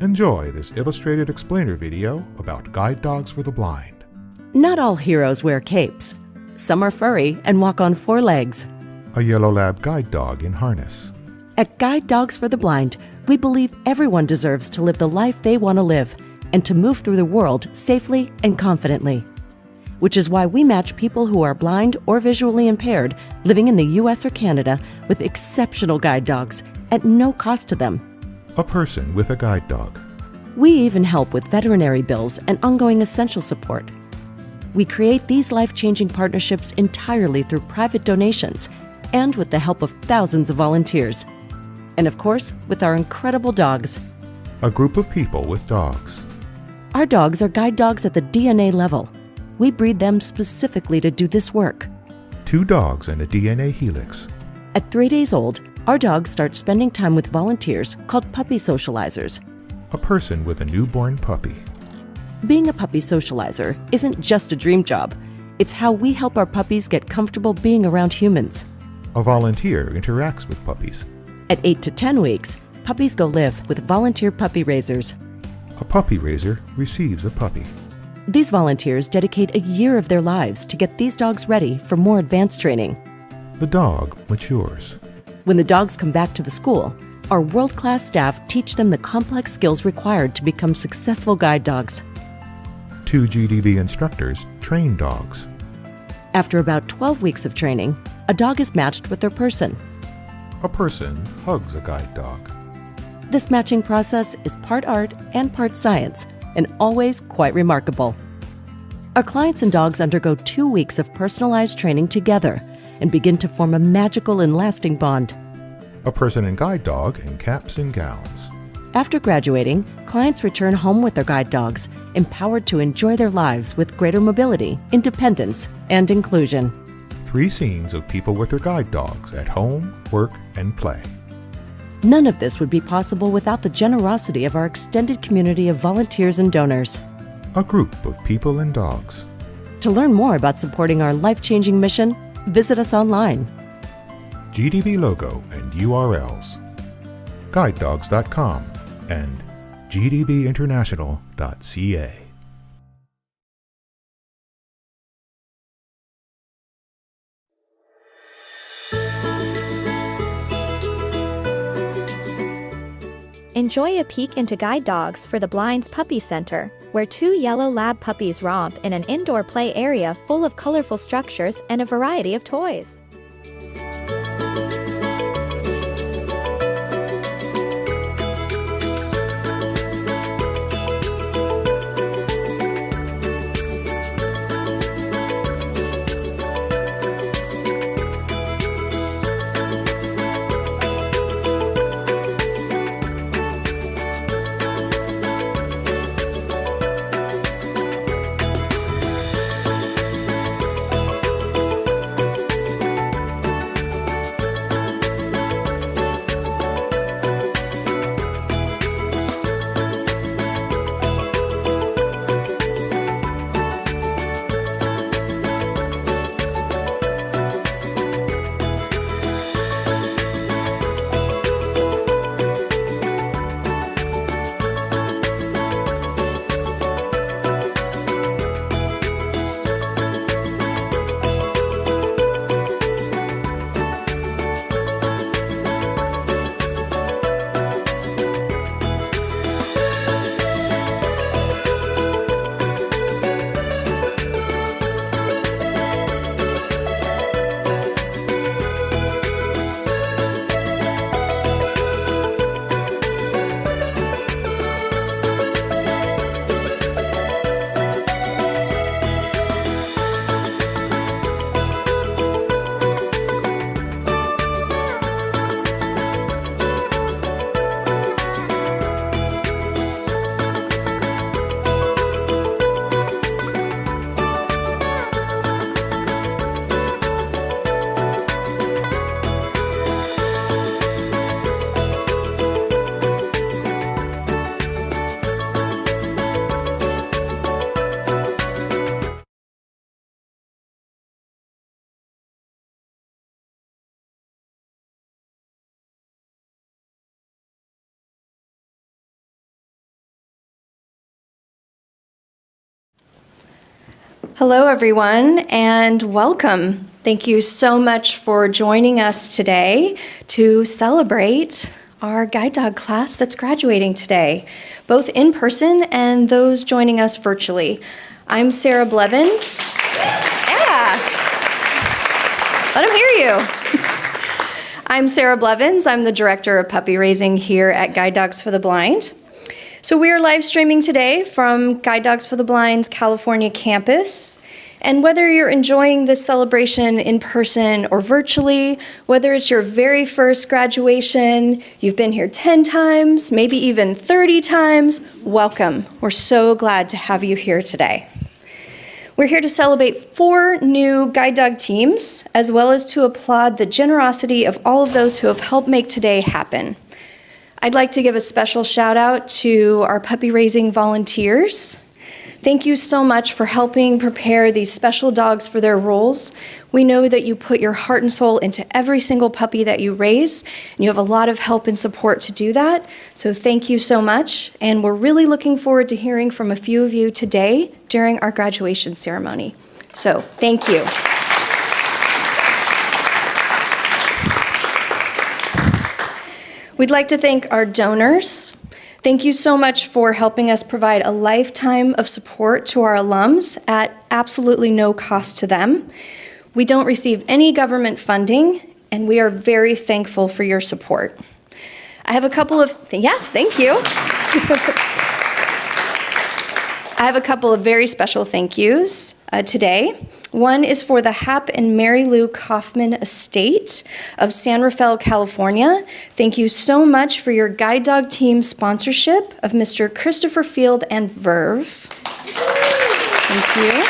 Enjoy this illustrated explainer video about guide dogs for the blind. Not all heroes wear capes. Some are furry and walk on 4 legs. A yellow lab guide dog in harness. At Guide Dogs for the Blind, we believe everyone deserves to live the life they want to live and to move through the world safely and confidently. Which is why we match people who are blind or visually impaired living in the US or Canada with exceptional guide dogs at no cost to them. A person with a guide dog. We even help with veterinary bills and ongoing essential support. We create these life-changing partnerships entirely through private donations and with the help of thousands of volunteers. And of course, with our incredible dogs. A group of people with dogs. Our dogs are guide dogs at the DNA level. We breed them specifically to do this work. 2 dogs and a DNA helix. At 3 days old, our dogs start spending time with volunteers called puppy socializers. A person with a newborn puppy. Being a puppy socializer isn't just a dream job. It's how we help our puppies get comfortable being around humans. A volunteer interacts with puppies. At 8 to 10 weeks, puppies go live with volunteer puppy raisers. A puppy raiser receives a puppy. These volunteers dedicate a year of their lives to get these dogs ready for more advanced training. The dog matures. When the dogs come back to the school, our world-class staff teach them the complex skills required to become successful guide dogs. 2 GDB instructors train dogs. After about 12 weeks of training, a dog is matched with their person. A person hugs a guide dog. This matching process is part art and part science, and always quite remarkable. Our clients and dogs undergo 2 weeks of personalized training together and begin to form a magical and lasting bond. A person and guide dog in caps and gowns. After graduating, clients return home with their guide dogs, empowered to enjoy their lives with greater mobility, independence, and inclusion. 3 scenes of people with their guide dogs at home, work, and play. None of this would be possible without the generosity of our extended community of volunteers and donors. A group of people and dogs. To learn more about supporting our life-changing mission, visit us online. GDB logo and URLs. GuideDogs.com and GDBinternational.ca. Enjoy a peek into Guide Dogs for the Blind's Puppy Center, where 2 yellow lab puppies romp in an indoor play area full of colorful structures and a variety of toys. Hello, everyone, and welcome. Thank you so much for joining us today to celebrate our guide dog class that's graduating today, both in person and those joining us virtually. I'm Sarah Blevins. Yeah. Let them hear you. I'm Sarah Blevins. I'm the Director of Puppy Raising here at Guide Dogs for the Blind. So we are live streaming today from Guide Dogs for the Blind's California campus. And whether you're enjoying this celebration in person or virtually, whether it's your very first graduation, you've been here 10 times, maybe even 30 times, welcome. We're so glad to have you here today. We're here to celebrate 4 new guide dog teams, as well as to applaud the generosity of all of those who have helped make today happen. I'd like to give a special shout out to our puppy raising volunteers. Thank you so much for helping prepare these special dogs for their roles. We know that you put your heart and soul into every single puppy that you raise, and you have a lot of help and support to do that. So thank you so much, and we're really looking forward to hearing from a few of you today during our graduation ceremony. So thank you. We'd like to thank our donors. Thank you so much for helping us provide a lifetime of support to our alums at absolutely no cost to them. We don't receive any government funding, and we are very thankful for your support. I have a couple of, yes, thank you. I have a couple of very special thank yous today. One is for the Hap and Mary Lou Kaufman Estate of San Rafael, California. Thank you so much for your guide dog team sponsorship of Mr. Christopher Field and Verve. Thank you.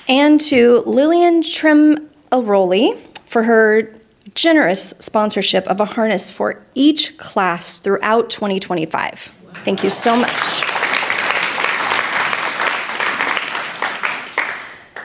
And to Lillian Trim-Aroli for her generous sponsorship of a harness for each class throughout 2025. Thank you so much.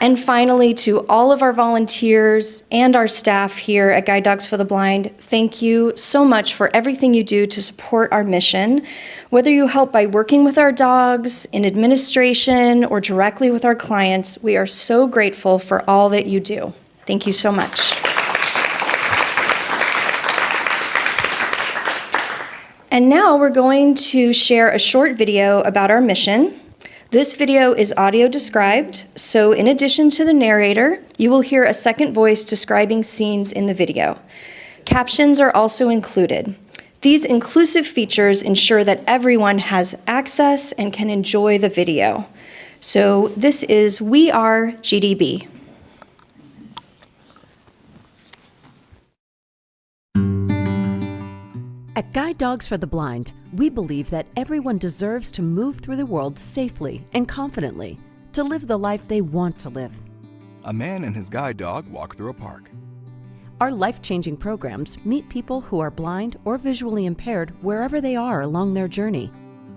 And finally, to all of our volunteers and our staff here at Guide Dogs for the Blind, thank you so much for everything you do to support our mission. Whether you help by working with our dogs, in administration, or directly with our clients, we are so grateful for all that you do. Thank you so much. And now we're going to share a short video about our mission. This video is audio described, so in addition to the narrator, you will hear a second voice describing scenes in the video. Captions are also included. These inclusive features ensure that everyone has access and can enjoy the video. So this is We Are GDB. At Guide Dogs for the Blind, we believe that everyone deserves to move through the world safely and confidently, to live the life they want to live. A man and his guide dog walk through a park. Our life-changing programs meet people who are blind or visually impaired wherever they are along their journey,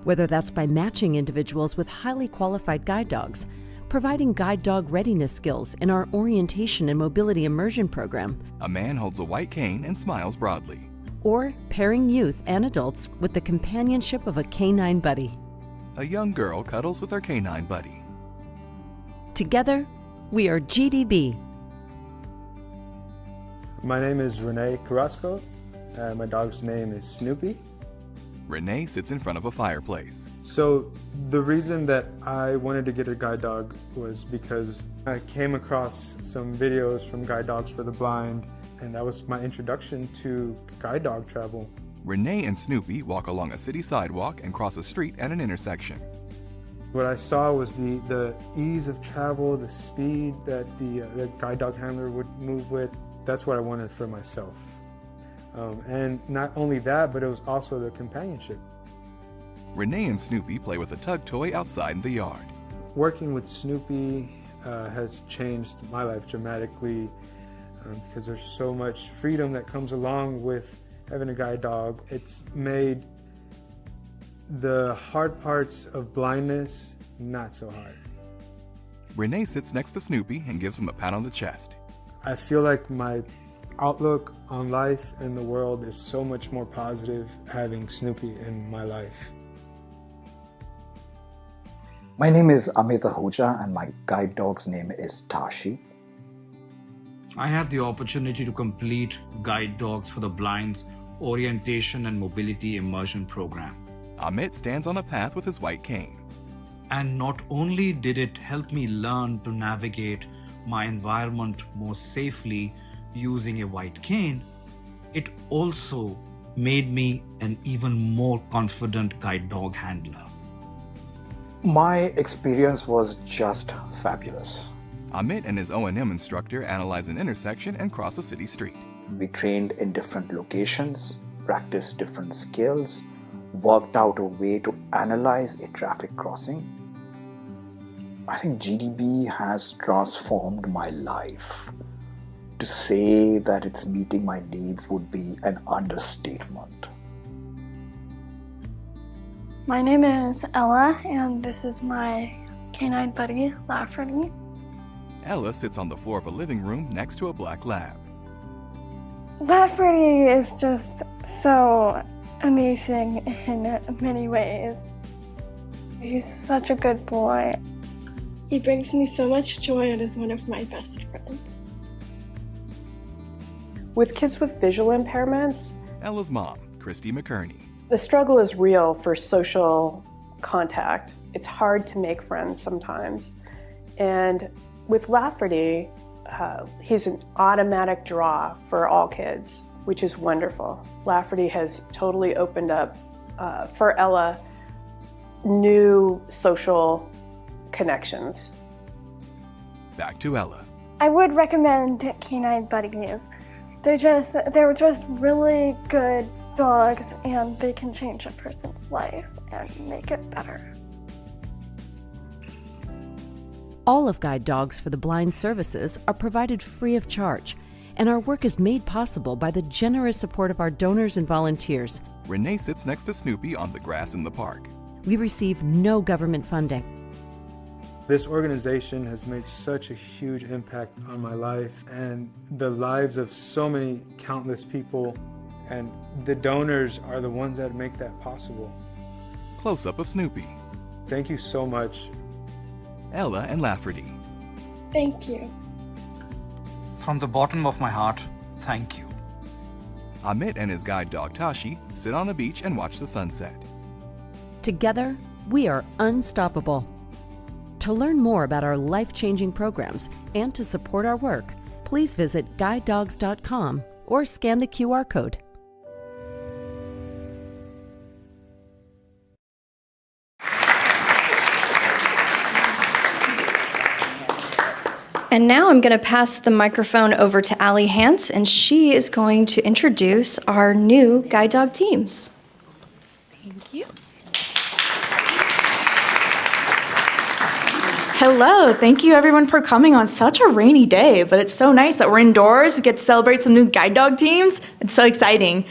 whether that's by matching individuals with highly qualified guide dogs, providing guide dog readiness skills in our orientation and mobility immersion program. A man holds a white cane and smiles broadly. Or pairing youth and adults with the companionship of a canine buddy. A young girl cuddles with her canine buddy. Together, we are GDB. My name is Renee Carrasco. My dog's name is Snoopy. Renee sits in front of a fireplace. So the reason that I wanted to get a guide dog was because I came across some videos from Guide Dogs for the Blind, and that was my introduction to guide dog travel. Renee and Snoopy walk along a city sidewalk and cross a street at an intersection. What I saw was the ease of travel, the speed that the guide dog handler would move with. That's what I wanted for myself. And not only that, but it was also the companionship. Renee and Snoopy play with a tug toy outside in the yard. Working with Snoopy has changed my life dramatically. Because there's so much freedom that comes along with having a guide dog. It's made the hard parts of blindness not so hard. Renee sits next to Snoopy and gives him a pat on the chest. I feel like my outlook on life and the world is so much more positive having Snoopy in my life. My name is Amit Ahuja and my guide dog's name is Tashi. I had the opportunity to complete Guide Dogs for the Blind's Orientation and Mobility Immersion Program. Amit stands on a path with his white cane. And not only did it help me learn to navigate my environment more safely using a white cane, it also made me an even more confident guide dog handler. My experience was just fabulous. Amit and his O&M instructor analyze an intersection and cross a city street. We trained in different locations, practiced different skills, worked out a way to analyze a traffic crossing. I think GDB has transformed my life. To say that it's meeting my needs would be an understatement. My name is Ella, and this is my canine buddy, Lafferty. Ella sits on the floor of a living room next to a black lab. Lafferty is just so amazing in many ways. He's such a good boy. He brings me so much joy and is one of my best friends. With kids with visual impairments, Ella's mom, Christy McKerney. the struggle is real for social contact. It's hard to make friends sometimes. And with Lafferty, he's an automatic draw for all kids, which is wonderful. Lafferty has totally opened up, for Ella, new social connections. Back to Ella. I would recommend canine buddies. They're just really good dogs, and they can change a person's life and make it better. All of Guide Dogs for the Blind services are provided free of charge, and our work is made possible by the generous support of our donors and volunteers. Renee sits next to Snoopy on the grass in the park. We receive no government funding. This organization has made such a huge impact on my life and the lives of so many countless people, and the donors are the ones that make that possible. Close-up of Snoopy. Thank you so much. Ella and Lafferty. Thank you. From the bottom of my heart, thank you. Amit and his guide dog Tashi sit on a beach and watch the sunset. Together, we are unstoppable. To learn more about our life-changing programs and to support our work, please visit guidedogs.com or scan the QR code. And now I'm going to pass the microphone over to Allie Hance, and she is going to introduce our new guide dog teams. Thank you. Hello, thank you everyone for coming on such a rainy day, but it's so nice that we're indoors, get to celebrate some new guide dog teams. It's so exciting.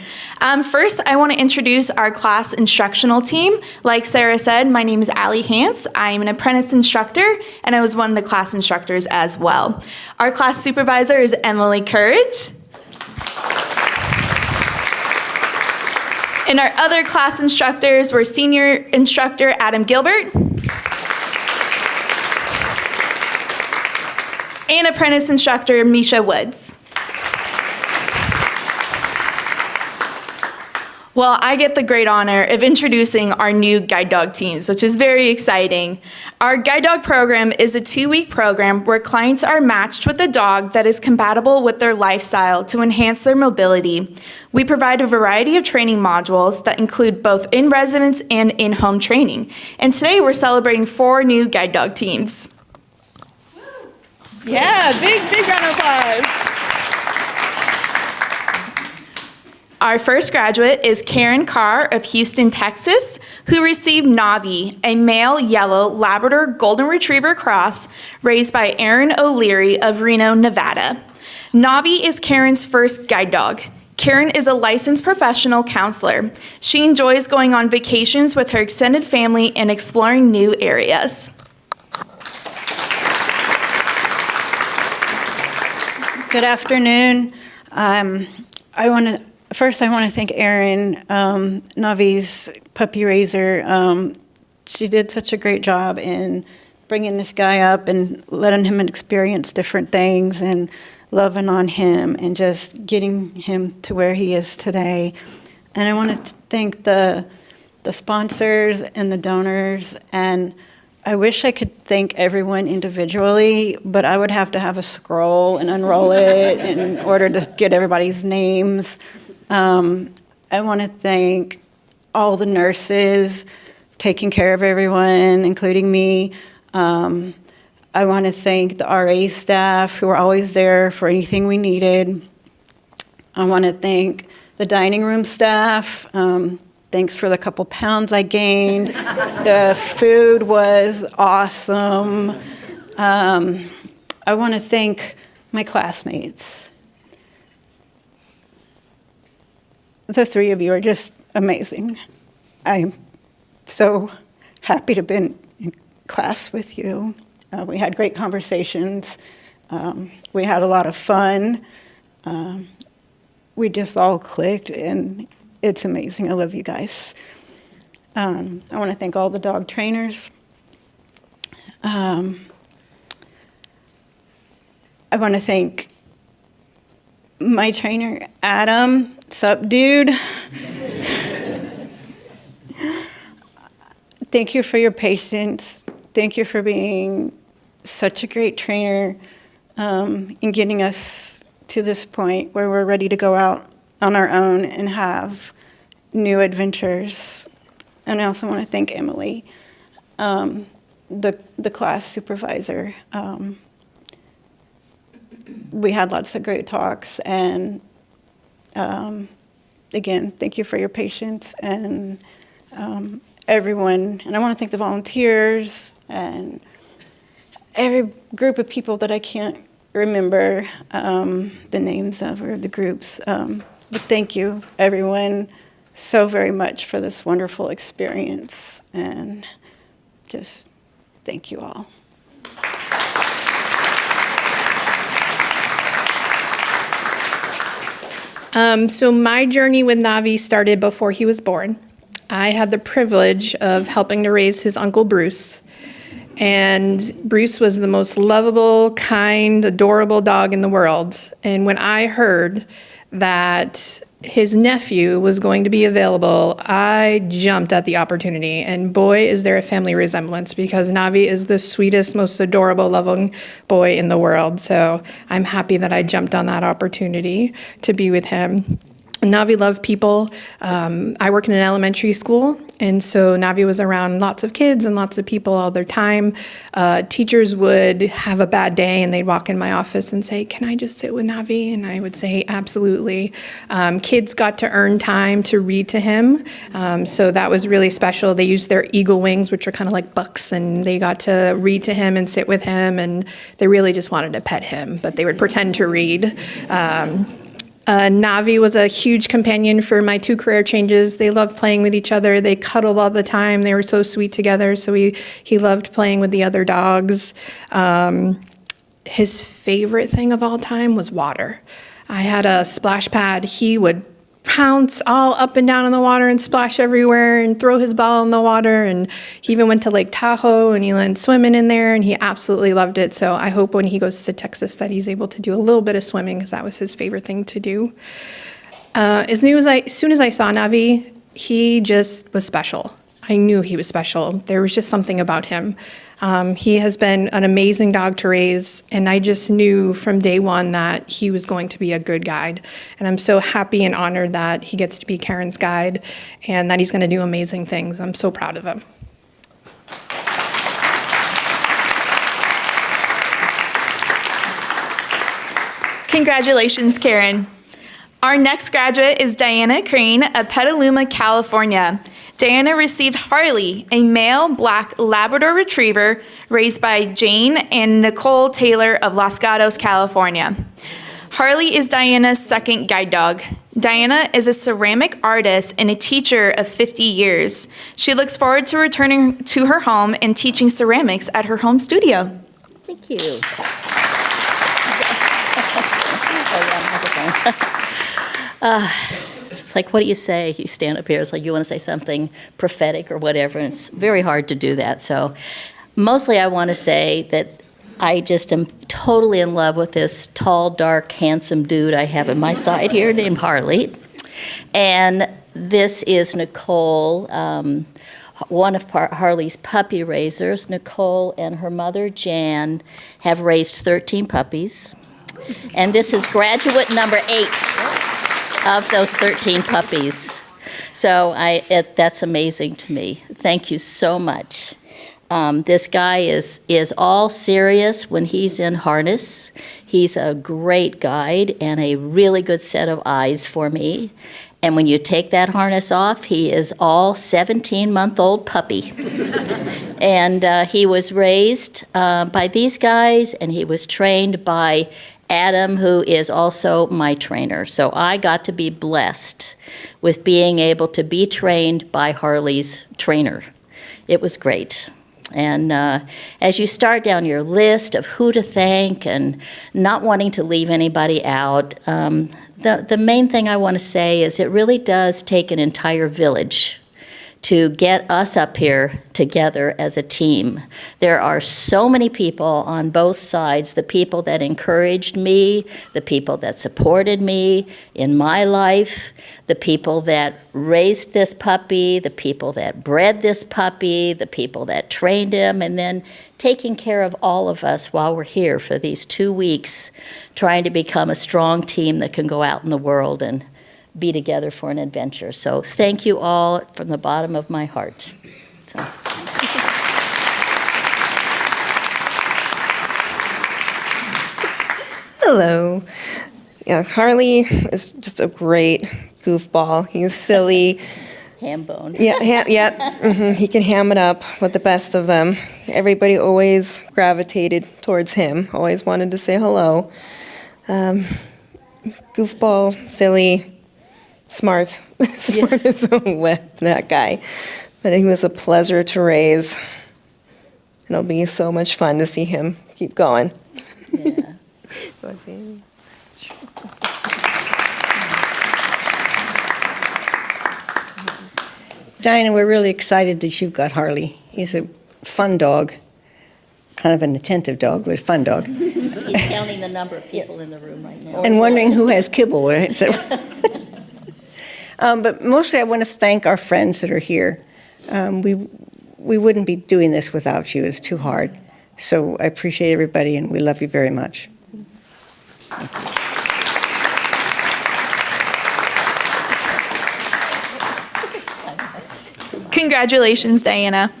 First, I want to introduce our class instructional team. Like Sarah said, my name is Allie Hance. I'm an apprentice instructor, and I was one of the class instructors as well. Our class supervisor is Emily Courage. And our other class instructors were senior instructor Adam Gilbert, and apprentice instructor Misha Woods. Well, I get the great honor of introducing our new guide dog teams, which is very exciting. Our guide dog program is a 2-week program where clients are matched with a dog that is compatible with their lifestyle to enhance their mobility. We provide a variety of training modules that include both in-residence and in-home training. And today we're celebrating 4 new guide dog teams. Yeah, big round of applause. Our first graduate is Karen Carr of Houston, Texas, who received Navi, a male yellow Labrador Golden Retriever cross raised by Aaron O'Leary of Reno, Nevada. Navi is Karen's first guide dog. Karen is a licensed professional counselor. She enjoys going on vacations with her extended family and exploring new areas. Good afternoon. I want to thank Erin, Navi's puppy raiser. she did such a great job in bringing this guy up and letting him experience different things and loving on him and just getting him to where he is today. And I want to thank the sponsors and the donors, and I wish I could thank everyone individually, but I would have to have a scroll and unroll it in order to get everybody's names. I want to thank all the nurses taking care of everyone, including me. I want to thank the RA staff who were always there for anything we needed. I want to thank the dining room staff. Thanks for the couple pounds I gained. The food was awesome. I want to thank my classmates. The three of you are just amazing. I'm so happy to have been in class with you. We had great conversations. We had a lot of fun. We just all clicked, and it's amazing. I love you guys. I want to thank all the dog trainers. I want to thank my trainer, Adam. Sup, dude? Thank you for your patience. Thank you for being such a great trainer in getting us to this point where we're ready to go out on our own and have new adventures. And I also want to thank Emily, the class supervisor. We had lots of great talks, and again, thank you for your patience and everyone. And I want to thank the volunteers and every group of people that I can't remember the names of or the groups. But thank you, everyone, so very much for this wonderful experience. And just thank you all. So my journey with Navi started before he was born. I had the privilege of helping to raise his uncle Bruce. And Bruce was the most lovable, kind, adorable dog in the world. And when I heard that his nephew was going to be available, I jumped at the opportunity. And boy, is there a family resemblance, because Navi is the sweetest, most adorable, loving boy in the world. So I'm happy that I jumped on that opportunity to be with him. Navi loved people. I work in an elementary school, and so Navi was around lots of kids and lots of people all their time. Teachers would have a bad day, and they'd walk in my office and say, "Can I just sit with Navi?" And I would say, "Absolutely." Kids got to earn time to read to him, so that was really special. They used their eagle wings, which are kind of like books, and they got to read to him and sit with him, and they really just wanted to pet him, but they would pretend to read. Navi was a huge companion for my 2 career changes. They loved playing with each other. They cuddled all the time. They were so sweet together. So he loved playing with the other dogs. His favorite thing of all time was water. I had a splash pad. He would pounce all up and down in the water and splash everywhere and throw his ball in the water. And he even went to Lake Tahoe and he went swimming in there, and he absolutely loved it. So I hope when he goes to Texas that he's able to do a little bit of swimming, because that was his favorite thing to do. As soon as I saw Navi, he just was special. I knew he was special. There was just something about him. He has been an amazing dog to raise, and I just knew from day one that he was going to be a good guide. And I'm so happy and honored that he gets to be Karen's guide and that he's going to do amazing things. I'm so proud of him. Congratulations, Karen. Our next graduate is Diana Crane of Petaluma, California. Diana received Harley, a male black Labrador Retriever raised by Jane and Nicole Taylor of Los Gatos, California. Harley is Diana's second guide dog. Diana is a ceramic artist and a teacher of 50 years. She looks forward to returning to her home and teaching ceramics at her home studio. Thank you. It's like, what do you say? You stand up here, it's like you want to say something prophetic or whatever, and it's very hard to do that. So mostly I want to say that I just am totally in love with this tall, dark, handsome dude I have at my side here named Harley. And this is Nicole, one of Harley's puppy raisers. Nicole and her mother, Jan, have raised 13 puppies. And this is graduate number 8 of those 13 puppies. So that's amazing to me. Thank you so much. This guy is all serious when he's in harness. He's a great guide and a really good set of eyes for me. And when you take that harness off, he is all 17-month-old puppy. And he was raised by these guys, and he was trained by Adam, who is also my trainer. So I got to be blessed with being able to be trained by Harley's trainer. It was great. And as you start down your list of who to thank and not wanting to leave anybody out, the main thing I want to say is it really does take an entire village to get us up here together as a team. There are so many people on both sides, the people that encouraged me, the people that supported me in my life, the people that raised this puppy, the people that bred this puppy, the people that trained him, and then taking care of all of us while we're here for these 2 weeks, trying to become a strong team that can go out in the world and be together for an adventure. So thank you all from the bottom of my heart. So. Hello. Yeah, Harley is just a great goofball. He's silly. Ham bone. Yeah, he can ham it up with the best of them. Everybody always gravitated towards him, always wanted to say hello. Goofball, silly, smart. Smart as a whip, that guy. But he was a pleasure to raise. It'll be so much fun to see him keep going. Yeah. Diana, we're really excited that you've got Harley. He's a fun dog, kind of an attentive dog, but a fun dog. He's counting the number of people in the room right now. And wondering who has kibble, right? So, but mostly I want to thank our friends that are here. We wouldn't be doing this without you. It's too hard. So I appreciate everybody, and we love you very much. Congratulations, Diana.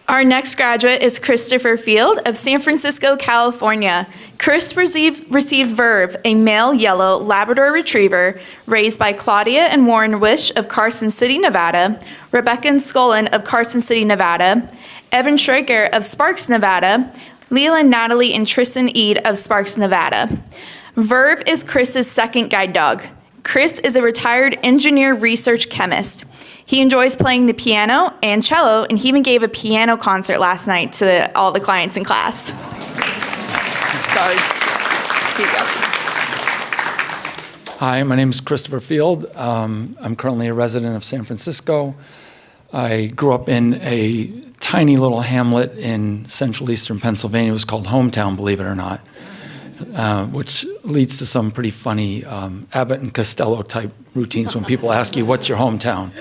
Our next graduate is Christopher Field of San Francisco, California. Chris received Verve, a male yellow Labrador Retriever raised by Claudia and Warren Wish of Carson City, Nevada, Rebecca and Scullin of Carson City, Nevada, Evan Schreiker of Sparks, Nevada, Leland, Natalie, and Tristan Eade of Sparks, Nevada. Verve is Chris's second guide dog. Chris is a retired engineer research chemist. He enjoys playing the piano and cello, and he even gave a piano concert last night to all the clients in class. Sorry. Here you go. Hi, my name is Christopher Field. I'm currently a resident of San Francisco. I grew up in a tiny little hamlet in central eastern Pennsylvania. It was called Hometown, believe it or not, which leads to some pretty funny Abbott and Costello type routines when people ask you, what's your hometown?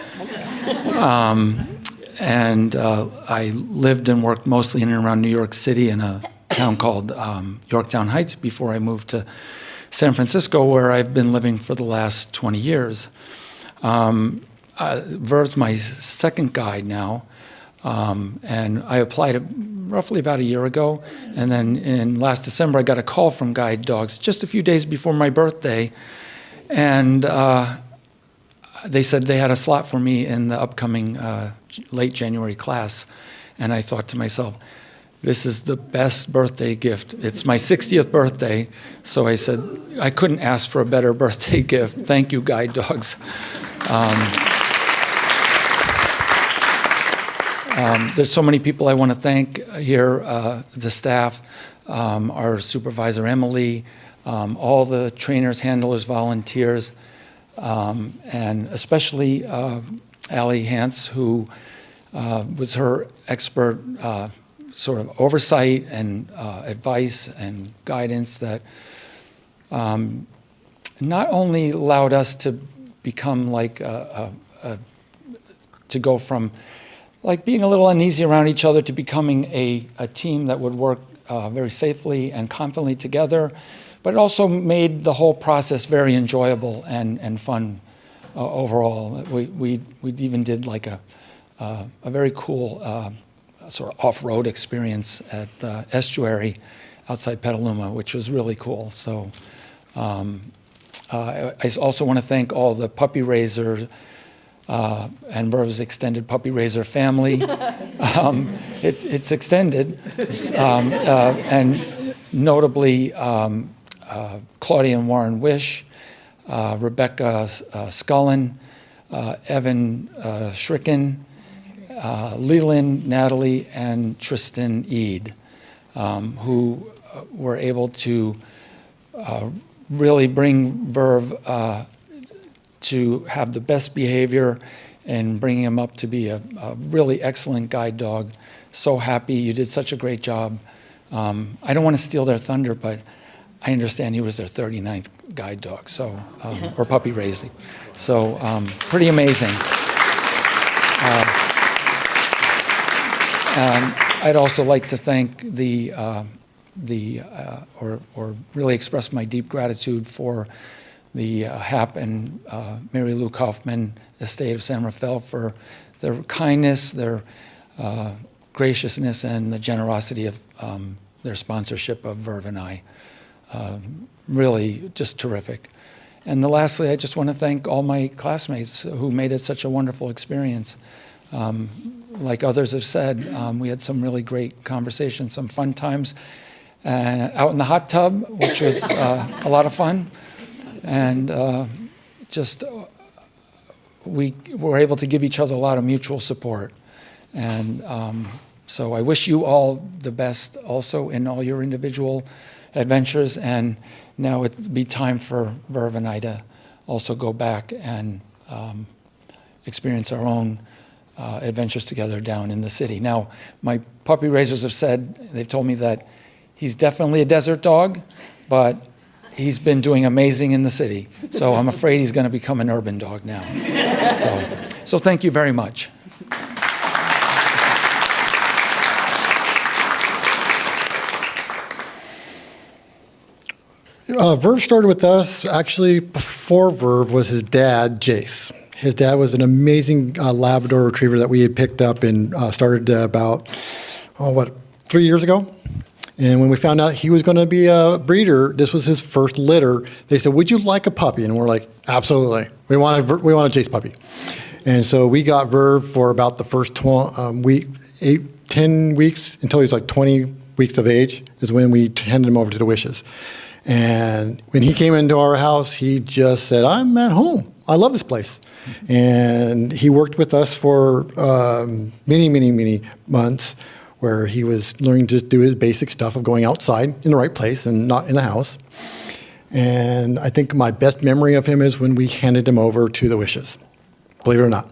I lived and worked mostly in and around New York City in a town called Yorktown Heights before I moved to San Francisco, where I've been living for the last 20 years. Verve's my second guide now, and I applied it roughly about a year ago, and then in last December I got a call from Guide Dogs just a few days before my birthday, and they said they had a slot for me in the upcoming late January class, and I thought to myself, this is the best birthday gift. It's my 60th birthday, so I said, I couldn't ask for a better birthday gift. Thank you, Guide Dogs. There's so many people I want to thank here, the staff, our supervisor Emily, all the trainers, handlers, volunteers, and especially Allie Hance, who was her expert sort of oversight and advice and guidance that not only allowed us to become like to go from like being a little uneasy around each other to becoming a team that would work very safely and confidently together, but it also made the whole process very enjoyable and fun overall. We even did like a very cool sort of off-road experience at Estuary outside Petaluma, which was really cool. So I also want to thank all the puppy raisers and Verve's extended puppy raiser family. It's extended, and notably Claudia and Warren Wish, Rebecca Scullin, Evan Schricken, Leland, Natalie, and Tristan Eade, who were able to really bring Verve to have the best behavior and bringing him up to be a really excellent guide dog. So happy you did such a great job. I don't want to steal their thunder, but I understand he was their 39th guide dog, so or puppy raising. So pretty amazing. I'd also like to thank or really express my deep gratitude for the Hap and Mary Lou Kaufman estate of San Rafael for their kindness, their graciousness, and the generosity of their sponsorship of Verve and I. Really just terrific. And lastly, I just want to thank all my classmates who made it such a wonderful experience. Like others have said, we had some really great conversations, some fun times, and out in the hot tub, which was a lot of fun. And we were able to give each other a lot of mutual support. And so I wish you all the best also in all your individual adventures. And now it'd be time for Verve and I to also go back and experience our own adventures together down in the city. Now, my puppy raisers have said, they've told me that he's definitely a desert dog, but he's been doing amazing in the city. So I'm afraid he's going to become an urban dog now. So thank you very much. Verve started with us. Actually, before Verve was his dad, Jace. His dad was an amazing Labrador Retriever that we had picked up and started about, 3 years ago? And when we found out he was going to be a breeder, this was his first litter. They said, "Would you like a puppy?" And we're like, "Absolutely. We want a Jace puppy." And so we got Verve for about the first 10 weeks until he was like 20 weeks of age is when we handed him over to the Wishes. And when he came into our house, he just said, "I'm at home. I love this place." And he worked with us for many months, where he was learning to do his basic stuff of going outside in the right place and not in the house. And I think my best memory of him is when we handed him over to the Wishes, believe it or not.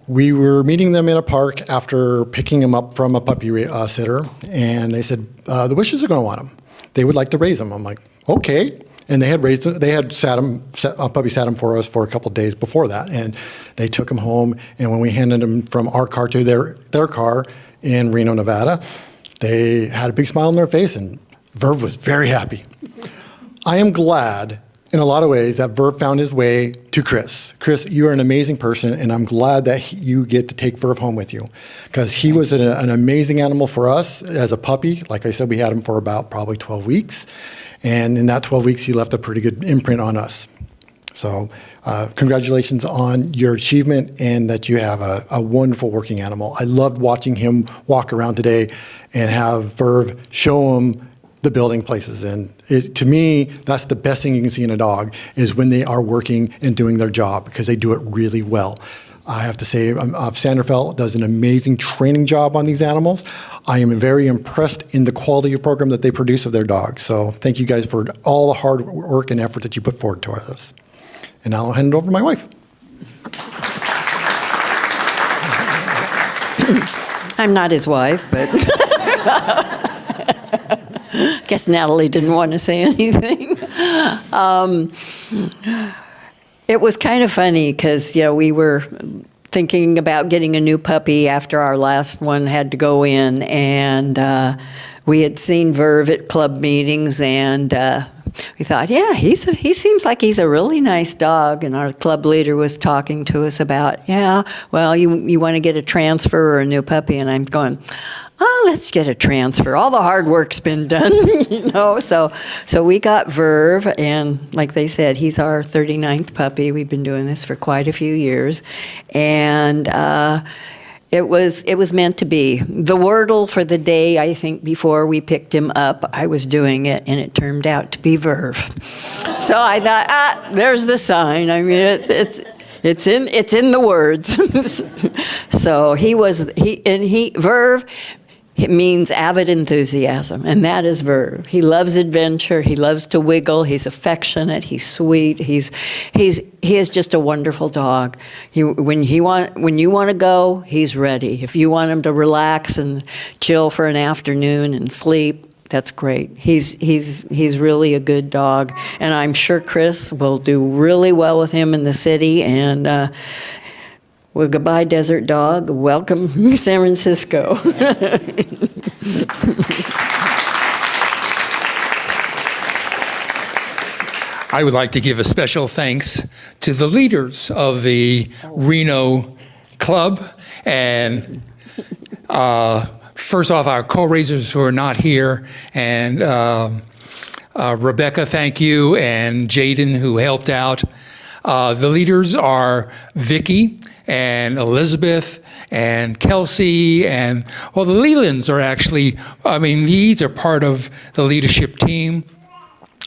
We were meeting them in a park after picking him up from a puppy sitter, and they said, "The Wishes are going to want him. They would like to raise him." I'm like, "Okay." And they had raised him. They had puppy sat him for us for a couple of days before that, and they took him home. And when we handed him from our car to their car in Reno, Nevada, they had a big smile on their face, and Verve was very happy. I am glad, in a lot of ways, that Verve found his way to Chris. Chris, you are an amazing person, and I'm glad that you get to take Verve home with you, because he was an amazing animal for us as a puppy. Like I said, we had him for about probably 12 weeks, and in that 12 weeks, he left a pretty good imprint on us. So congratulations on your achievement and that you have a wonderful working animal. I loved watching him walk around today and have Verve show him the building places. And to me, that's the best thing you can see in a dog, is when they are working and doing their job, because they do it really well. I have to say, San Rafael does an amazing training job on these animals. I am very impressed in the quality of program that they produce of their dogs. So thank you guys for all the hard work and effort that you put forward to us. And I'll hand it over to my wife. I'm not his wife, but I guess Natalie didn't want to say anything. It was kind of funny because, we were thinking about getting a new puppy after our last one had to go in, and we had seen Verve at club meetings, and we thought, yeah, he seems like he's a really nice dog. And our club leader was talking to us about, well, you want to get a transfer or a new puppy, and I'm going, oh, let's get a transfer. All the hard work's been done, So we got Verve, and like they said, he's our 39th puppy. We've been doing this for quite a few years, and it was meant to be. The wordle for the day, I think, before we picked him up, I was doing it, and it turned out to be Verve. So I thought, there's the sign. I mean, it's in the words. So Verve. It means avid enthusiasm, and that is Verve. He loves adventure. He loves to wiggle. He's affectionate. He's sweet. He is just a wonderful dog. When you want to go, he's ready. If you want him to relax and chill for an afternoon and sleep, that's great. He's really a good dog, and I'm sure Chris will do really well with him in the city. And well, goodbye, Desert Dog. Welcome, San Francisco. I would like to give a special thanks to the leaders of the Reno Club. And first off, our co-raisers who are not here. And Rebecca, thank you. And Jaden, who helped out. The leaders are Vicky and Elizabeth and Kelsey, and the Lelands are actually, these are part of the leadership team,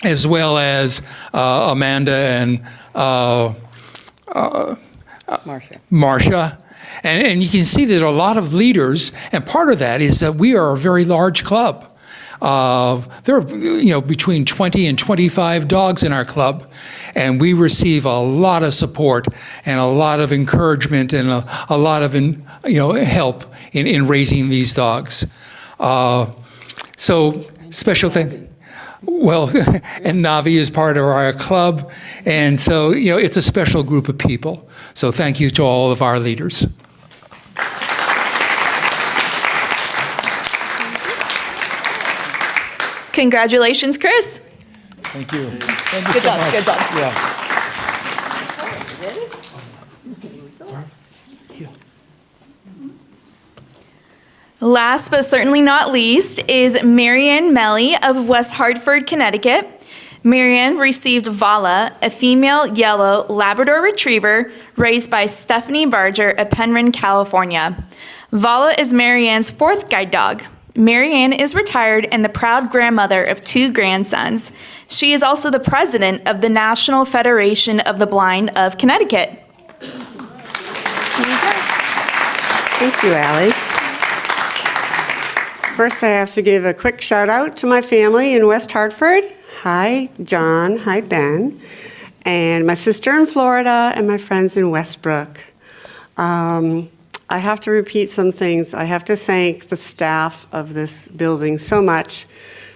as well as Amanda and Marcia. And you can see that there are a lot of leaders, and part of that is that we are a very large club. There are, between 20 and 25 dogs in our club, and we receive a lot of support and a lot of encouragement and a lot of, help in raising these dogs. So special thing. Well, and Navi is part of our club, and so, it's a special group of people. So thank you to all of our leaders. Congratulations, Chris. Thank you. Thank you Good so job, much. good job. Yeah. Last but certainly not least is Marianne Melly of West Hartford, Connecticut. Marianne received Vala, a female yellow Labrador Retriever raised by Stephanie Barger of Penryn, California. Vala is Marianne's fourth guide dog. Marianne is retired and the proud grandmother of 2 grandsons. She is also the president of the National Federation of the Blind of Connecticut. Thank you, Allie. First, I have to give a quick shout out to my family in West Hartford. Hi, John. Hi, Ben. And my sister in Florida and my friends in Westbrook. I have to repeat some things. I have to thank the staff of this building so much,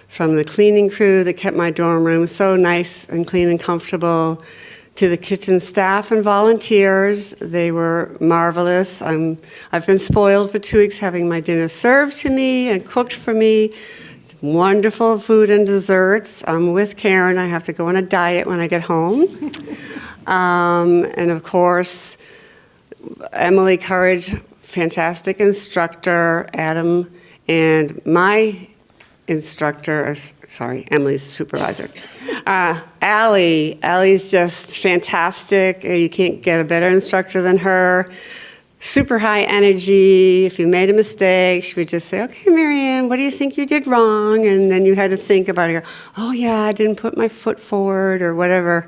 from the cleaning crew that kept my dorm room so nice and clean and comfortable, to the kitchen staff and volunteers. They were marvelous. I've been spoiled for 2 weeks having my dinner served to me and cooked for me. Wonderful food and desserts. I'm with Karen. I have to go on a diet when I get home. And of course, Emily Courage, fantastic instructor, Adam, and my instructor, Emily's the supervisor. Allie's just fantastic. You can't get a better instructor than her. Super high energy. If you made a mistake, she would just say, okay, Marianne, what do you think you did wrong? And then you had to think about it. Oh yeah, I didn't put my foot forward or whatever.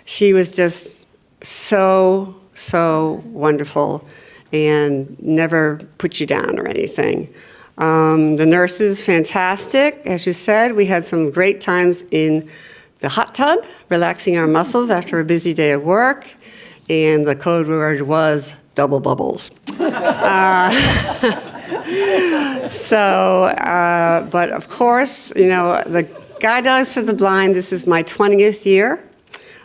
She was just so so wonderful and never put you down or anything. The nurses, fantastic. As you said, we had some great times in the hot tub, relaxing our muscles after a busy day of work, and the code word was double bubbles. But of course, the Guide Dogs for the Blind, this is my 20th year.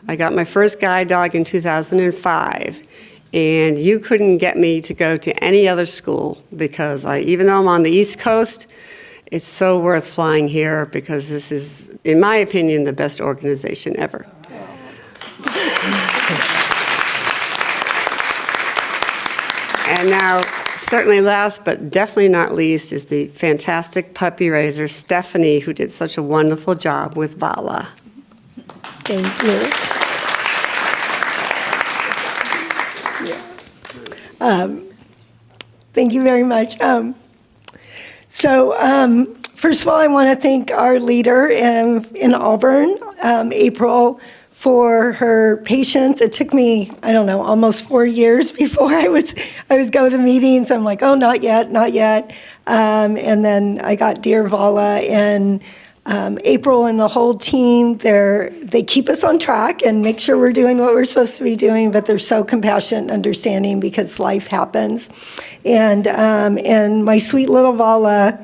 I got my first guide dog in 2005. And you couldn't get me to go to any other school because even though I'm on the East Coast, it's so worth flying here because this is, in my opinion, the best organization ever. And now, certainly last but definitely not least, is the fantastic puppy raiser, Stephanie, who did such a wonderful job with Vala. Thank you. Thank you very much. First of all, I want to thank our leader in Auburn, April, for her patience. It took me, almost 4 years before I was go to meetings. I'm like, oh, not yet. And then I got Dear Vala, and April and the whole team, they keep us on track and make sure we're doing what we're supposed to be doing, but they're so compassionate and understanding because life happens. And my sweet little Vala,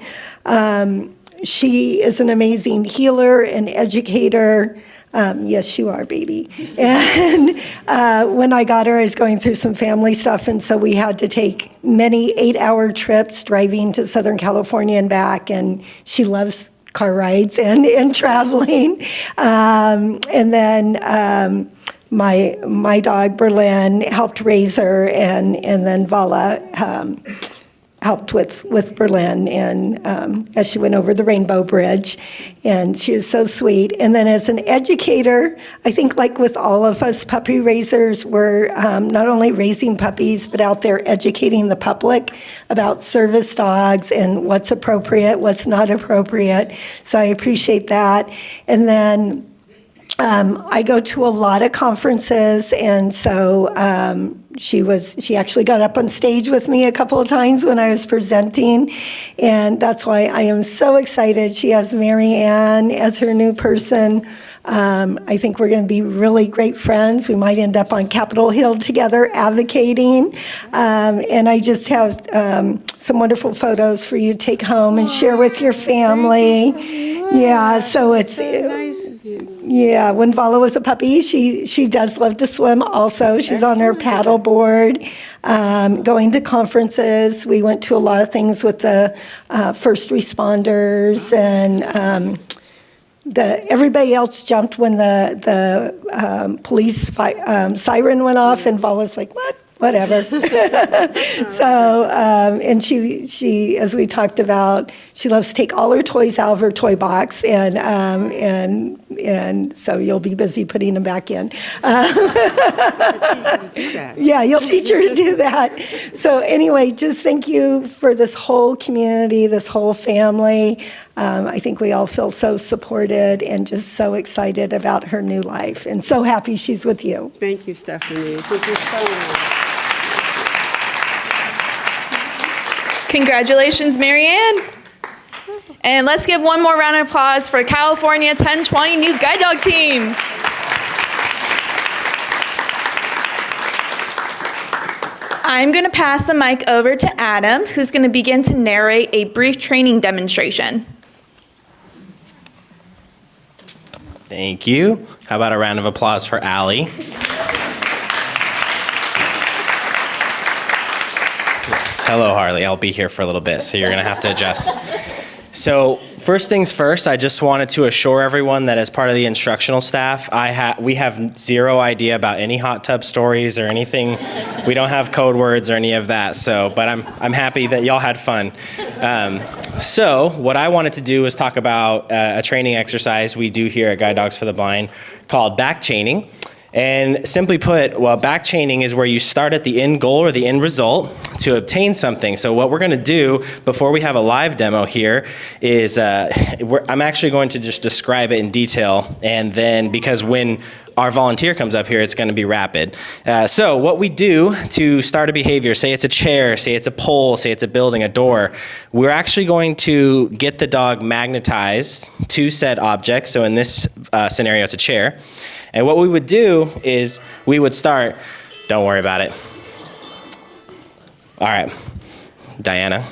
she is an amazing healer and educator. Yes, you are, baby. And when I got her, I was going through some family stuff, and so we had to take many 8-hour trips driving to Southern California and back, and she loves car rides and traveling. And then my dog, Berlin, helped raise her, and then Vala helped with Berlin and as she went over the Rainbow Bridge, and she was so sweet. And then as an educator, I think like with all of us puppy raisers, we're not only raising puppies, but out there educating the public about service dogs and what's appropriate, what's not appropriate. So I appreciate that. And then I go to a lot of conferences, and so she actually got up on stage with me a couple of times when I was presenting, and that's why I am so excited. She has Mary Ann as her new person. I think we're going to be really great friends. We might end up on Capitol Hill together advocating, and I just have some wonderful photos for you to take home and share with your family. Yeah, so it's yeah. When Vala was a puppy, she does love to swim. Also, she's on her paddle board, going to conferences. We went to a lot of things with the first responders, and everybody else jumped when the police siren went off, and Vala's like, what? Whatever. So, and she, as we talked about, she loves to take all her toys out of her toy box, and so you'll be busy putting them back in. Yeah, you'll teach her to do that. So anyway, just thank you for this whole community, this whole family. I think we all feel so supported and just so excited about her new life, and so happy she's with you. Thank you, Stephanie. Thank you so much. Congratulations, Marianne. And let's give one more round of applause for California 1020 new guide dog teams. I'm going to pass the mic over to Adam, who's going to begin to narrate a brief training demonstration. Thank you. How about a round of applause for Allie? Hello, Harley. I'll be here for a little bit, so you're going to have to adjust. So first things first, I just wanted to assure everyone that as part of the instructional staff, we have zero idea about any hot tub stories or anything. We don't have code words or any of that. So, but I'm happy that y'all had fun. So what I wanted to do is talk about a training exercise we do here at Guide Dogs for the Blind called back chaining. And simply put, well, back chaining is where you start at the end goal or the end result to obtain something. So what we're going to do before we have a live demo here is I'm actually going to just describe it in detail. And then because when our volunteer comes up here, it's going to be rapid. So what we do to start a behavior, say it's a chair, say it's a pole, say it's a building, a door, we're actually going to get the dog magnetized to said object. So in this scenario, it's a chair. And what we would do is we would start, don't worry about it. All right, Diana.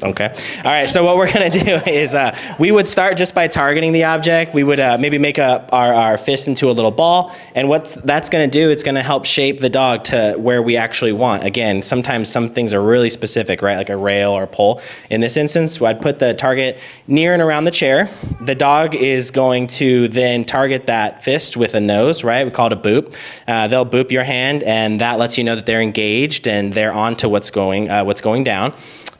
Okay. All right. So what we're going to do is we would start just by targeting the object. We would maybe make our fist into a little ball. And what that's going to do, it's going to help shape the dog to where we actually want. Again, sometimes some things are really specific, right? Like a rail or a pole. In this instance, I'd put the target near and around the chair. The dog is going to then target that fist with a nose, right? We call it a boop. They'll boop your hand, and that lets you know that they're engaged and they're on to what's going down.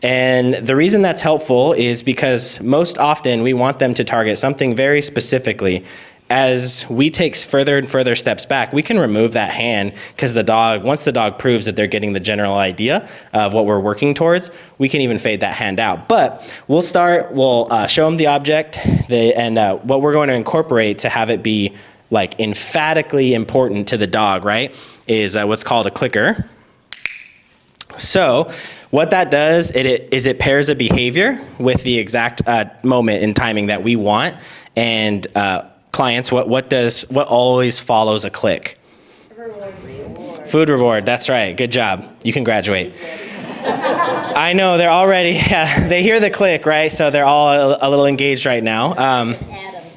And the reason that's helpful is because most often we want them to target something very specifically. As we take further and further steps back, we can remove that hand because once the dog proves that they're getting the general idea of what we're working towards, we can even fade that hand out. But we'll show them the object and what we're going to incorporate to have it be like emphatically important to the dog, right, is what's called a clicker. So what that does is it pairs a behavior with the exact moment and timing that we want. And clients, what always follows a click? Food reward. That's right. Good job. You can graduate. I know they're already. They hear the click, right? So they're all a little engaged right now. Adam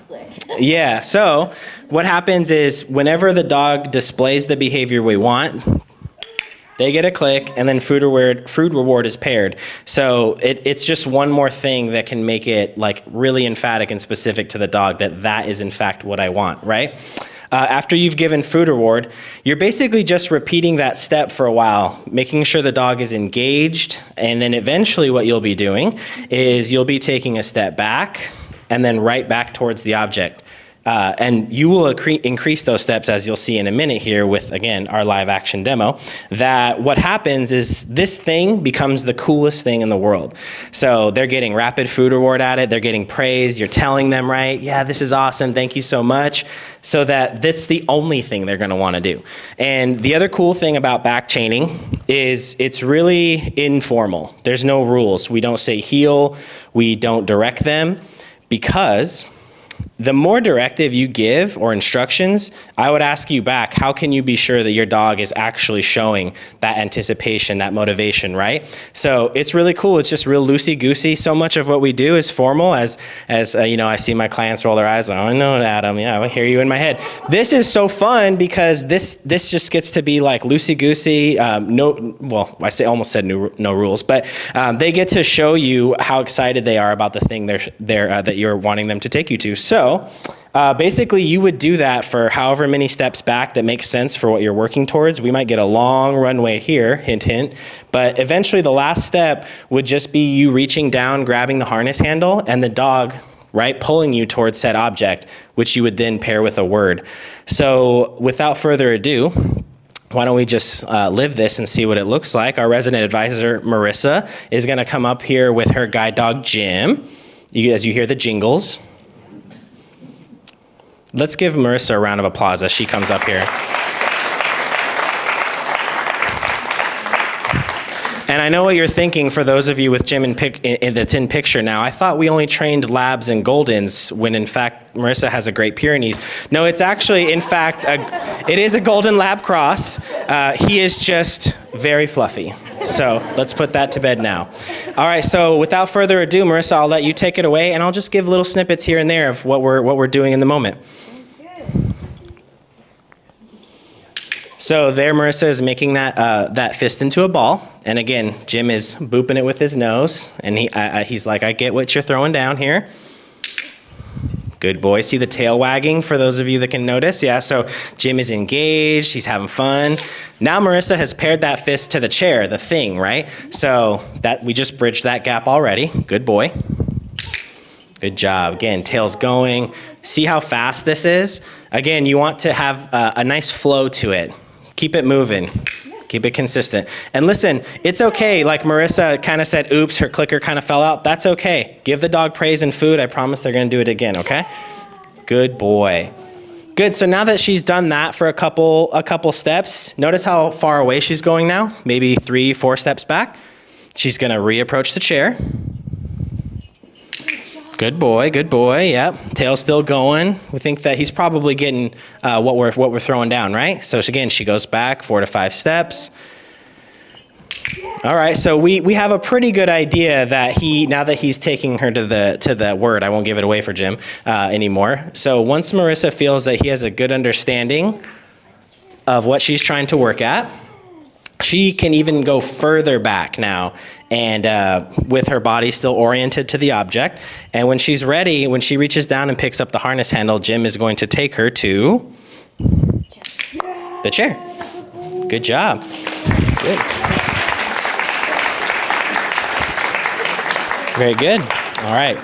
click. Yeah. So what happens is whenever the dog displays the behavior we want, they get a click, and then food reward is paired. So it's just one more thing that can make it like really emphatic and specific to the dog that is in fact what I want, right? After you've given food reward, you're basically just repeating that step for a while, making sure the dog is engaged, and then eventually what you'll be doing is you'll be taking a step back and then right back towards the object. And you will increase those steps, as you'll see in a minute here with, again, our live action demo, that what happens is this thing becomes the coolest thing in the world. So they're getting rapid food reward at it. They're getting praise. You're telling them, right, yeah, this is awesome. Thank you so much. So that that's the only thing they're going to want to do. And the other cool thing about back chaining is it's really informal. There's no rules. We don't say heel. We don't direct them, because the more directive you give or instructions, I would ask you back, how can you be sure that your dog is actually showing that anticipation, that motivation, right? So it's really cool. It's just real loosey-goosey. So much of what we do is formal, as you know, I see my clients roll their eyes. Oh, I know, Adam. Yeah, I hear you in my head. This is so fun because this just gets to be like loosey-goosey. Almost said no rules, but they get to show you how excited they are about the thing that you're wanting them to take you to. So basically you would do that for however many steps back that makes sense for what you're working towards. We might get a long runway here, hint, hint, but eventually the last step would just be you reaching down, grabbing the harness handle, and the dog, right, pulling you towards said object, which you would then pair with a word. So without further ado, why don't we just live this and see what it looks like. Our resident advisor, Marissa, is going to come up here with her guide dog, Jim, as you hear the jingles. Let's give Marissa a round of applause as she comes up here. And I know what you're thinking, for those of you with Jim that's in picture now. I thought we only trained Labs and Goldens, when in fact Marissa has a Great Pyrenees. No, it's actually, in fact, it is a Golden Lab cross. He is just very fluffy. So let's put that to bed now. All right, so without further ado, Marissa, I'll let you take it away, and I'll just give little snippets here and there of what we're doing in the moment. So there, Marissa is making that fist into a ball, and again, Jim is booping it with his nose, and he's like, I get what you're throwing down here. Good boy. See the tail wagging, for those of you that can notice? Yeah, so Jim is engaged. He's having fun. Now Marissa has paired that fist to the chair, the thing, right? So that we just bridged that gap already. Good boy. Good job. Again, tail's going. See how fast this is? Again, you want to have a nice flow to it. Keep it moving. Yes. Keep it consistent. And listen, it's okay. Like Marissa kind of said, oops, her clicker kind of fell out. That's okay. Give the dog praise and food. I promise they're going to do it again, okay? Good boy. Good, so now that she's done that for a couple steps, notice how far away she's going now, maybe 3-4 steps back. She's gonna reapproach the chair. Good boy, yep. Tail's still going. We think that he's probably getting what we're throwing down, right? So again, she goes back 4 to 5 steps. All right, so we have a pretty good idea that now that he's taking her to the word, I won't give it away for Jim anymore. So once Marissa feels that he has a good understanding of what she's trying to work at, she can even go further back now and with her body still oriented to the object. And when she's ready, when she reaches down and picks up the harness handle, Jim is going to take her to the chair. Good job. Good. Very good. All right.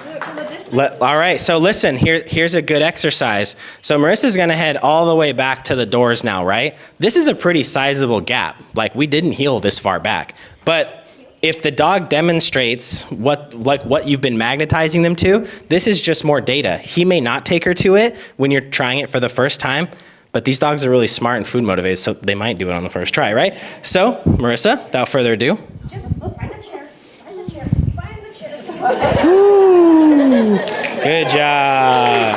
All right, so listen, here's a good exercise. So Marissa's gonna head all the way back to the doors now, right? This is a pretty sizable gap. Like, we didn't heal this far back. But if the dog demonstrates what you've been magnetizing them to, this is just more data. He may not take her to it when you're trying it for the first time, but these dogs are really smart and food motivated, so they might do it on the first try, right? So, Marissa, without further ado. Ooh, good job.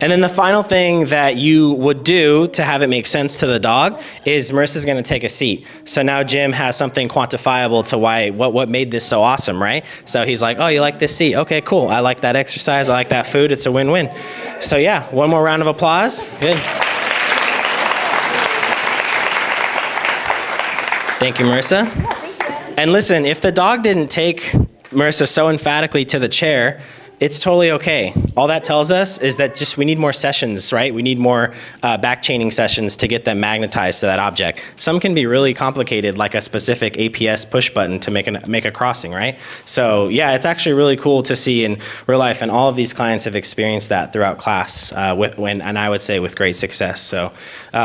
And then the final thing that you would do to have it make sense to the dog is Marissa's gonna take a seat. So now Jim has something quantifiable to what made this so awesome, right? So he's like, oh, you like this seat? Okay, cool. I like that exercise. I like that food. It's a win-win. So yeah, one more round of applause. Good. Thank you, Marissa. And listen, if the dog didn't take Marissa so emphatically to the chair, it's totally okay. All that tells us is that we need more sessions, right? We need more back chaining sessions to get them magnetized to that object. Some can be really complicated, like a specific APS push button to make a crossing, right? So yeah, it's actually really cool to see in real life, and all of these clients have experienced that throughout class, and I would say with great success. So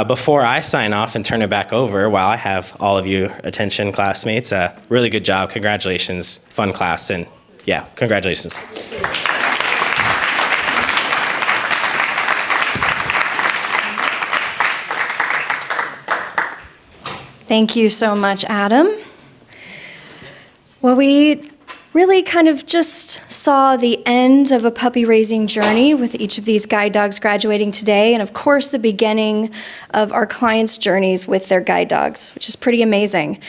before I sign off and turn it back over, while I have all of you attention classmates, really good job, congratulations, fun class, and yeah, congratulations. Thank you so much, Adam. Well, we really kind of just saw the end of a puppy raising journey with each of these guide dogs graduating today, and of course the beginning of our clients' journeys with their guide dogs, which is pretty amazing.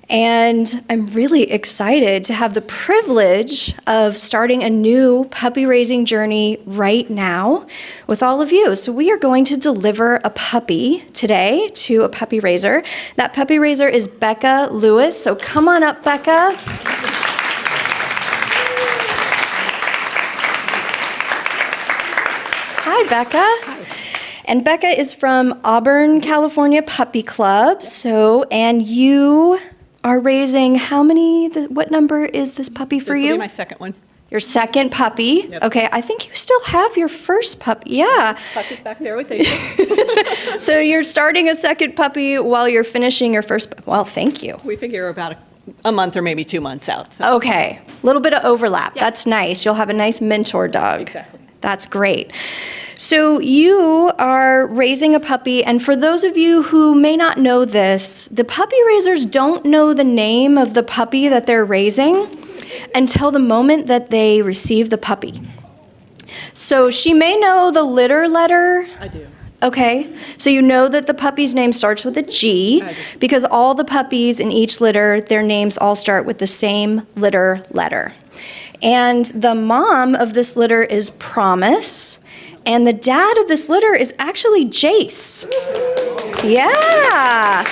And I'm really excited to have the privilege of starting a new puppy raising journey right now with all of you. So we are going to deliver a puppy today to a puppy raiser. That puppy raiser is Becca Lewis. So come on up, Becca. Hi, Becca. Hi. And Becca is from Auburn, California Puppy Club. And you are raising how many? What number is this puppy for you? This will be my second one. Your second puppy? Yep. Okay, I think you still have your first puppy. Yeah. Puppy's back there with you. So you're starting a second puppy while you're finishing your first. Well, thank you. We figure about a month or maybe 2 months out. So. Okay, a little bit of overlap. Yep. That's nice. You'll have a nice mentor dog. Exactly. That's great. So you are raising a puppy, and for those of you who may not know this, the puppy raisers don't know the name of the puppy that they're raising until the moment that they receive the puppy. So she may know the litter letter. I do. Okay, so you know that the puppy's name starts with a G because all the puppies in each litter, their names all start with the same litter letter. And the mom of this litter is Promise. And the dad of this litter is actually Jace. Yeah.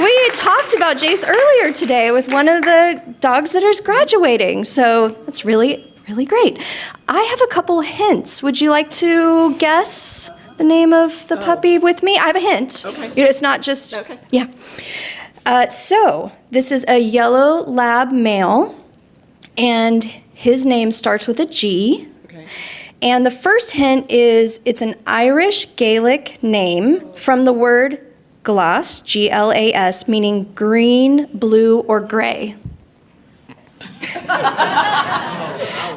We talked about Jace earlier today with one of the dogs that is graduating. So that's really, really great. I have a couple hints. Would you like to guess the name of the puppy with me? I have a hint. Okay. It's not just, okay. Yeah. So this is a yellow lab male, and his name starts with a G. And the first hint is it's an Irish Gaelic name from the word glas, G-L-A-S, meaning green, blue, or gray.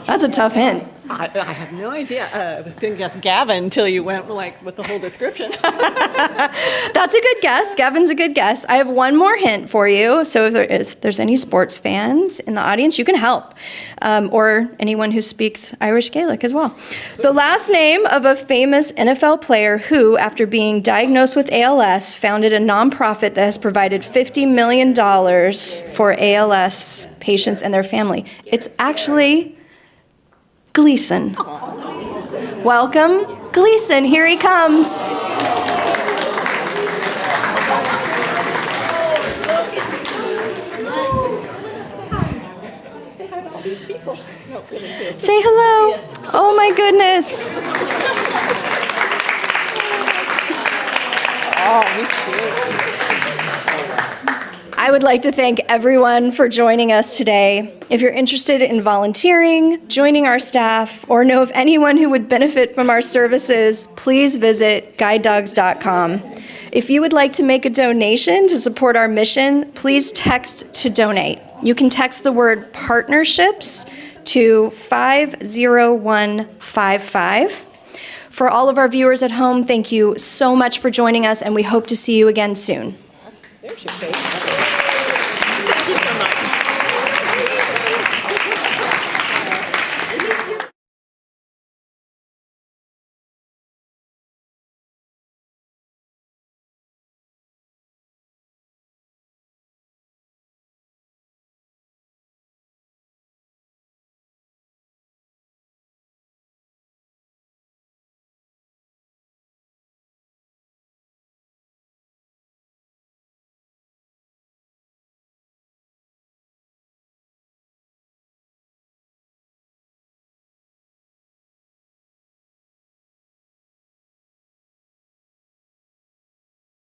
That's a tough hint. I have no idea. I was going to guess Gavin until you went with the whole description. That's a good guess. Gavin's a good guess. I have one more hint for you. So if there's any sports fans in the audience, you can help. Or anyone who speaks Irish Gaelic as well. The last name of a famous NFL player who, after being diagnosed with ALS, founded a nonprofit that has provided $50 million for ALS patients and their family. It's actually Gleason. Welcome, Gleason. Here he comes. Say hello. Oh my goodness. I would like to thank everyone for joining us today. If you're interested in volunteering, joining our staff, or know of anyone who would benefit from our services, please visit guidedogs.com. If you would like to make a donation to support our mission, please text to donate. You can text the word partnerships to 50155. For all of our viewers at home, thank you so much for joining us, and we hope to see you again soon. There's your face.